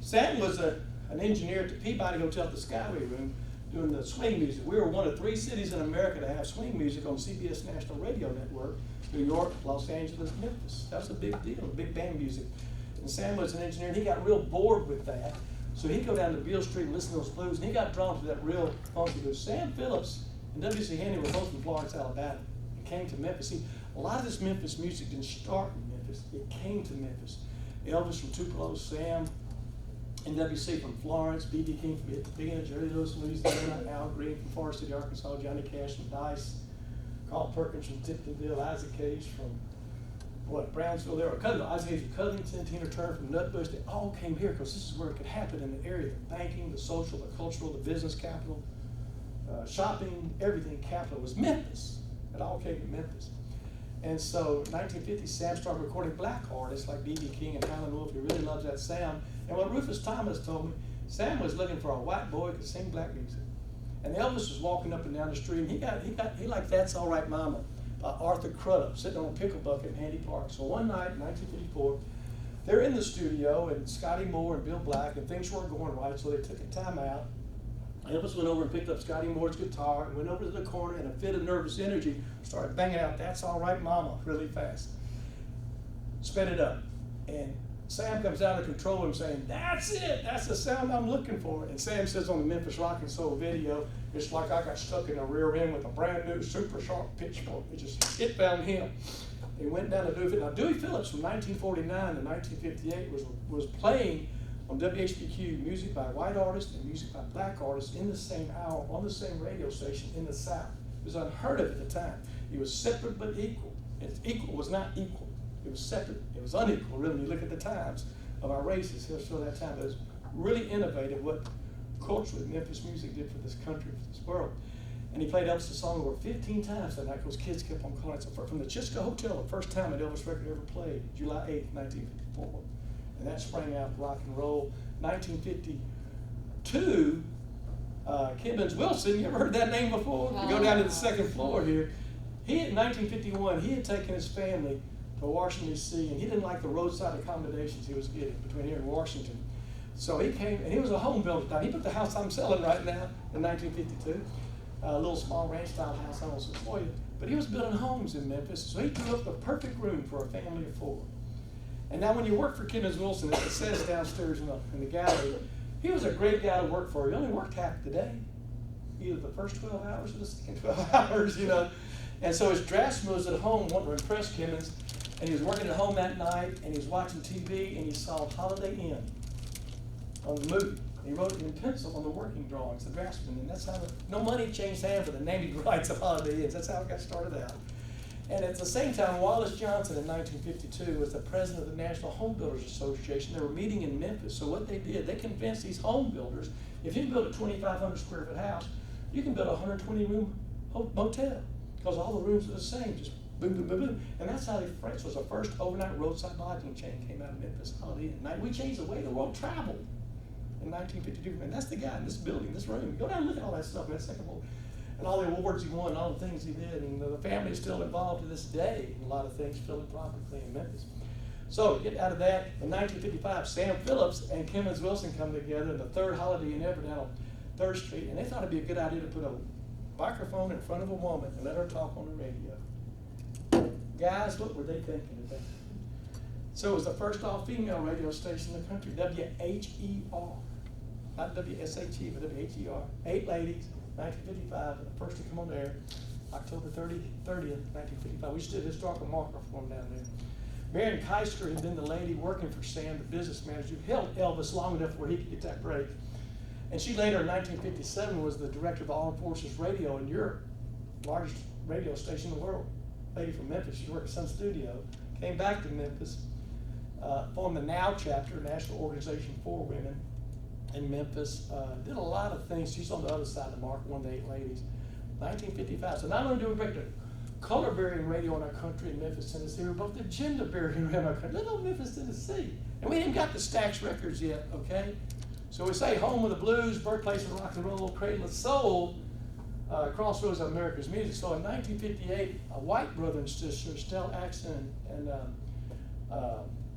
Sam was an engineer at the Peabody Hotel at the Skyway Room doing the swing music. We were one of 3 cities in America to have swing music on CBS National Radio Network: New York, Los Angeles, Memphis. That was a big deal, big band music. And Sam was an engineer, and he got real bored with that. So he'd go down to Beale Street and listen to those blues, and he got drawn to that real funky blues. Sam Phillips and W.C. Handy were both from Florence, Alabama, and came to Memphis. See, a lot of this Memphis music didn't start in Memphis. It came to Memphis. Elvis from Tupelo, Sam and W.C. from Florence, B.B. King from Ithaca, Jerry Lewis from Louisiana, Al Green from Forest City, Arkansas, Johnny Cash from Dice, Carl Perkins from Tiptonville, Isaac Hayes from Brownsville, there were Isaac Hayes from Covington, Tina Turner from Nutbush. They all came here because this is where it could happen in the area: the banking, the social, the cultural, the business capital, shopping, everything capital was Memphis. It all came to Memphis. And so in 1950, Sam started recording black artists like B.B. King and Howlin' Wolf. He really loves that sound. And what Rufus Thomas told me, Sam was looking for a white boy who could sing black music. And Elvis was walking up and down the street, and he liked That's All Right Mama by Arthur Crudup, sitting on a pickle bucket in Handy Park. So one night in 1954, they're in the studio, and Scotty Moore and Bill Black, and things weren't going right, so they took a time out. Elvis went over and picked up Scotty Moore's guitar and went over to the corner, and a fit of nervous energy started banging out That's All Right Mama really fast. Sped it up. And Sam comes out of the control room saying, "That's it, that's the sound I'm looking for." And Sam says on the Memphis Rock and Soul video, "It's like I got stuck in the rear end with a brand new super sharp pitchfork." It found him. He went down to Dewey Phillips. Now Dewey Phillips from 1949 to 1958 was playing on WHBQ music by white artists and music by black artists in the same hour on the same radio station in the South. It was unheard of at the time. It was separate but equal. Equal was not equal. It was separate. It was unequal, really. When you look at the times of our races, he'll show that time. But it was really innovative what culturally Memphis music did for this country, for this world. And he played Elvis' song over 15 times that night because kids kept on calling it. So from the Chisco Hotel, the first time an Elvis record ever played, July 8th, 1954. And that sprang out rock and roll. 1952, Kibbins Wilson, you ever heard that name before? You go down to the second floor here. In 1951, he had taken his family to Washington, D.C., and he didn't like the roadside accommodations he was getting between here and Washington. So he came, and he was a home builder. He built the house I'm selling right now in 1952, a little small ranch-style house I won't for you. But he was building homes in Memphis, so he drew up the perfect room for a family of 4. And now when you work for Kibbins Wilson, it says downstairs in the gallery, he was a great guy to work for. He only worked half the day, either the first 12 hours or the second 12 hours, you know. And so his draftsman was at home wanting to impress Kibbins, and he was working at home that night, and he was watching TV, and he saw Holiday Inn on the movie. He wrote it in pencil on the working drawings, the draftsman, and that's how no money changed hands for the naming rights of Holiday Inns. That's how it got started out. And at the same time, Wallace Johnson in 1952 was the president of the National Home Builders Association. They were meeting in Memphis. So what they did, they convinced these home builders, if you build a 2,500 square foot house, you can build a 120 room motel because all the rooms are the same, just boom, boom, boom, boom. And that's how France was the first overnight roadside lodging chain came out of Memphis. Holiday Inn. We changed the way the world traveled in 1952. And that's the guy in this building, this room. Go down and look at all that stuff in that second floor. And all the awards he won, all the things he did. And the family is still involved to this day in a lot of things philanthropically in Memphis. So to get out of that, in 1955, Sam Phillips and Kibbins Wilson come together in the third Holiday Inn ever down on 3rd Street. And they thought it'd be a good idea to put a microphone in front of a woman and let her talk on the radio. Guys, what were they thinking today? So it was the first all-female radio station in the country, WHER. Not WSHE, but WHER. 8 ladies, 1955, the first to come on the air, October 30th, 1955. We stood a historical marker for them down there. Marion Keister had been the lady working for Sam, the business manager, who held Elvis long enough where he could get that break. And she later in 1957 was the director of Armed Forces Radio in Europe, largest radio station in the world. Lady from Memphis, she worked at Sun Studio, came back to Memphis, formed the NOW chapter, National Organization for Women in Memphis, did a lot of things. She's on the other side of the mark, one of the 8 ladies. 1955. So not only do we break the color barrier in radio in our country in Memphis, Tennessee, we broke the gender barrier in our country. Little Memphis, Tennessee. And we ain't got the Stax records yet, okay? So we say home of the blues, birthplace of rock and roll, cradle of soul, crossroads of America's music. So in 1958, a white brother and sister, Stell Axton and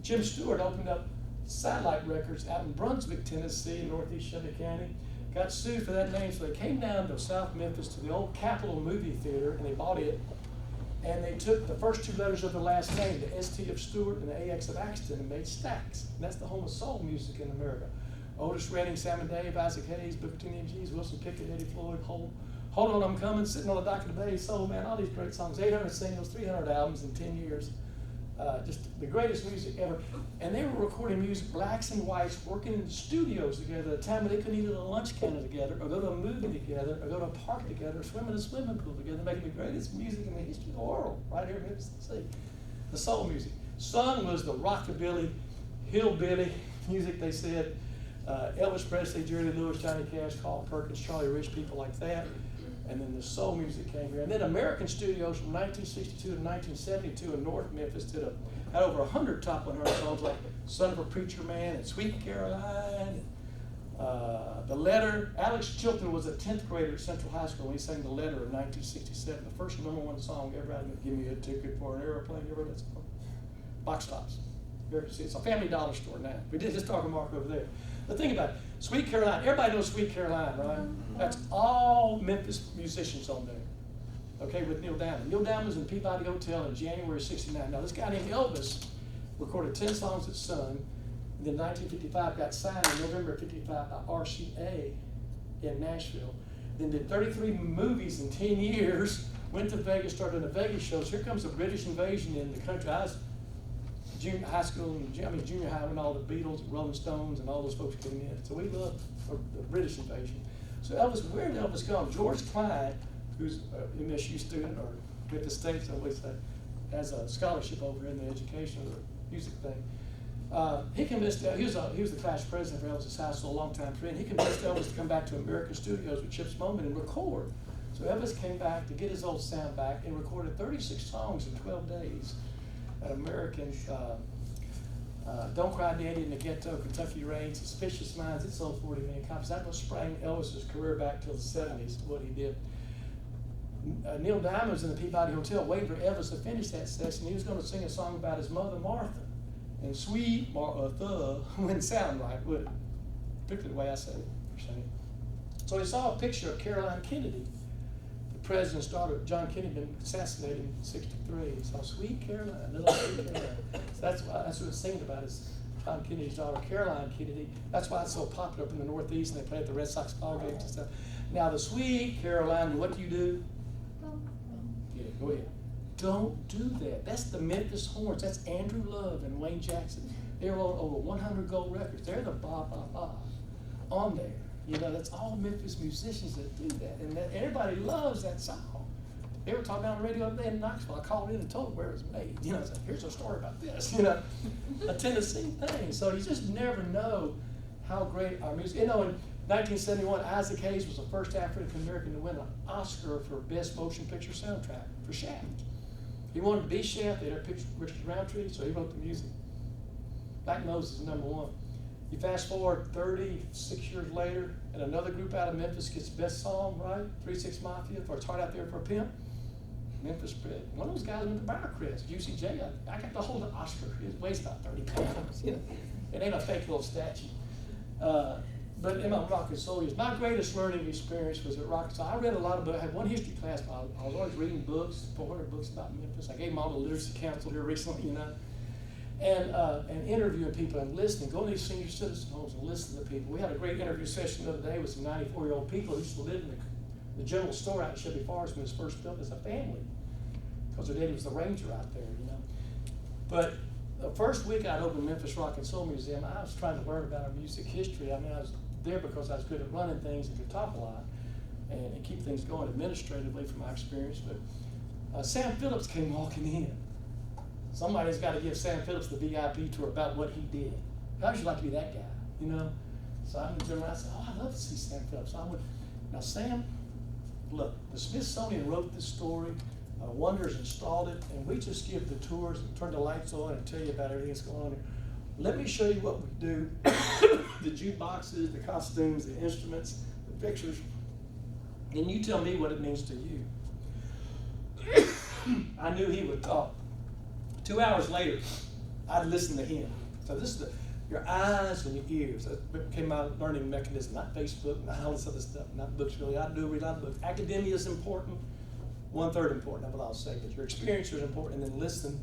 Jim Stewart, opened up Satellite Records out in Brunswick, Tennessee, in northeast Shelby County. Got sued for that name, so they came down to South Memphis to the old Capitol movie theater, and they bought it. And they took the first 2 letters of their last name, the ST of Stewart and the AX of Axton, and made Stax. And that's the home of soul music in America. Otis Redding, Sam and Dave, Isaac Hayes, Booker T. M.G.'s, Wilson Pickett, Eddie Floyd, Hold On, I'm Coming, Sitting on the Dock of the Bay, Soul Man, all these great songs. 800 singles, 300 albums in 10 years. Just the greatest music ever. And they were recording music, blacks and whites, working in studios together at a time when they couldn't eat at a lunch counter together, or go to a movie together, or go to a park together, or swim in a swimming pool together, making the greatest music in the history of the world, right here in Memphis, Tennessee. The soul music. Sung was the rockabilly, hillbilly music, they said. Elvis Presley, Jerry Lee Lewis, Johnny Cash, Carl Perkins, Charlie Rich, people like that. And then the soul music came here. And then American Studios from 1962 to 1972 in North Memphis had over 100 top 100 songs like Son of a Preacher Man and Sweet Caroline. The Letter. Alex Chilton was a 10th grader at Central High School when he sang The Letter in 1967. The first #1 song ever out of Give Me a Ticket for an Airplane. You ever heard that song? Box Tops. It's a Family Dollar store now. We did just talk to Mark over there. But think about it. Sweet Caroline. Everybody knows Sweet Caroline, right? That's all Memphis musicians on there. Okay, with Neil Diamond. Neil Diamond was in Peabody Hotel in January '69. Now, this guy named Elvis recorded 10 songs at Sun. And then 1955 got signed in November '55 by RCA in Nashville. Then did 33 movies in 10 years. Went to Vegas, started the Vegas shows. Here comes the British invasion in the country. I was junior high when all the Beatles and Rolling Stones and all those folks came in. So we loved the British invasion. So Elvis, where did Elvis go? George Clyde, who's an MSU student or with the States, I always say, has a scholarship over in the education or the music thing. He convinced he was the class president for Elvis's house for a long time friend. He convinced Elvis to come back to American Studios with Chips Moman and record. So Elvis came back to get his old sound back and recorded 36 songs in 12 days. At American, Don't Cry Daddy in the Ghetto, Kentucky Rain, Suspicious Minds, it sold 40 million copies. That was sprang Elvis's career back till the 70s, what he did. Neil Diamond was in the Peabody Hotel waiting for Elvis to finish that session. He was going to sing a song about his mother, Martha. And Sweet Martha wouldn't sound right, would it? Particularly the way I said it. So he saw a picture of Caroline Kennedy, the president's daughter. John Kennedy had been assassinated in '63. He saw Sweet Caroline, little Sweet Caroline. So that's what it's singing about is John Kennedy's daughter, Caroline Kennedy. That's why it's so popular up in the Northeast, and they play at the Red Sox ball games and stuff. Now the Sweet Caroline, what do you do? Yeah, go ahead. Don't do that. That's the Memphis Horns. That's Andrew Love and Wayne Jackson. They're on over 100 gold records. They're the ba ba ba on there. You know, that's all Memphis musicians that do that, and everybody loves that song. They were talking on the radio the other day in Knoxville. I called in and told them where it was made. You know, I said, here's a story about this. You know, a Tennessee thing. So you just never know how great our music. You know, in 1971, Isaac Hayes was the first African American to win an Oscar for Best Motion Picture Soundtrack for Shaft. He wanted to be Shaft. They had picture Richard Roundtree, so he wrote the music. Black Moses is #1. You fast forward 36 years later, and another group out of Memphis gets best song, right? 3 6 Mafia for It's Hard Out There for a Pimp. Memphis Brit. One of those guys went to Briarcrest, Juicy J. I got to hold the Oscar. It weighs about 30 pounds. You know, it ain't a fake little statue. But in my rock and soul years, my greatest learning experience was at Rock and Soul. I read a lot of books. I had one history class, but I was always reading books, 400 books about Memphis. I gave them all to the Literacy Council here recently, you know. And interviewing people and listening, going to these senior citizen homes and listening to people. We had a great interview session the other day with some 94-year-old people who used to live in the general store out in Shelby Forest when it was first built as a family, because their daddy was the ranger out there, you know. But the first week I'd opened Memphis Rock and Soul Museum, I was trying to learn about our music history. I mean, I was there because I was good at running things and could talk a lot and keep things going administratively from my experience. But Sam Phillips came walking in. Somebody's got to give Sam Phillips the VIP tour about what he did. How would you like to be that guy, you know? So I went to him and I said, oh, I'd love to see Sam Phillips. So I went, now Sam, look, the Smithsonian wrote this story, Wonders installed it, and we just give the tours and turn the lights on and tell you about everything that's going on here. Let me show you what we do, the jukeboxes, the costumes, the instruments, the pictures, and you tell me what it means to you. I knew he would talk. 2 hours later, I'd listen to him. So this Your eyes and your ears. That became my learning mechanism. Not Facebook, not all this other stuff, not books really. I do read a lot of books. Academia is important. 1/3 important, that's what I'll say. But your experience is important, and then listen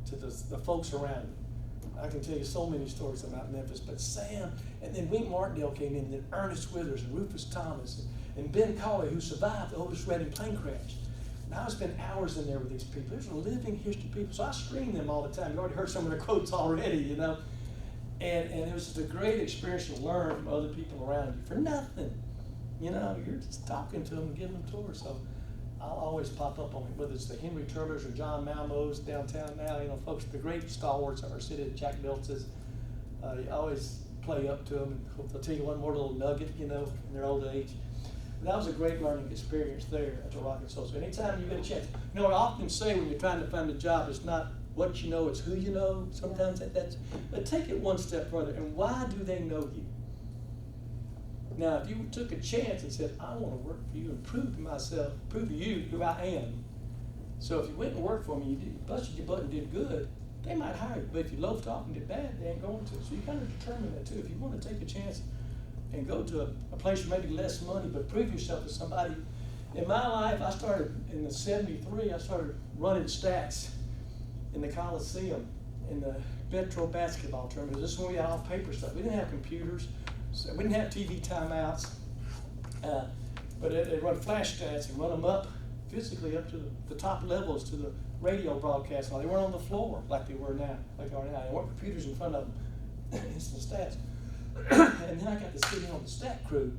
to the folks around you. I can tell you so many stories about Memphis, but Sam, and then Wink Martindale came in, and then Ernest Withers, and Rufus Thomas, and Ben Colley, who survived the Otis Redding plane crash. And I spent hours in there with these people. There's a living history people, so I stream them all the time. You already heard some of their quotes already, you know. And it was just a great experience to learn from other people around you for nothing. You know, you're just talking to them and giving them tours. So I'll always pop up on it, whether it's the Henry Turlers or John Malmos downtown now, you know, folks, the great stalwarts of our city, Jack Milton's. You always play up to them, and hope they'll tell you one more little nugget, you know, in their old age. That was a great learning experience there at the Rocket Soul. So anytime you get a chance, you know, I often say when you're trying to find a job, it's not what you know, it's who you know. Sometimes but take it one step further. And why do they know you? Now, if you took a chance and said, I want to work for you and prove to myself, prove to you who I am. So if you went and worked for me, you busted your butt and did good, they might hire you. But if you loafed off and did bad, they ain't going to. So you kind of determine that too. If you want to take a chance and go to a place with maybe less money, but prove yourself to somebody. In my life, I started in the '73, I started running stats in the Coliseum, in the Metro basketball tournament. This is when we had all paper stuff. We didn't have computers, so we didn't have TV timeouts, but they run flash stats and run them up physically up to the top levels to the radio broadcast. They weren't on the floor like they were now, like they are now. There weren't computers in front of them. Instant stats. And then I got to sit in on the stat crew.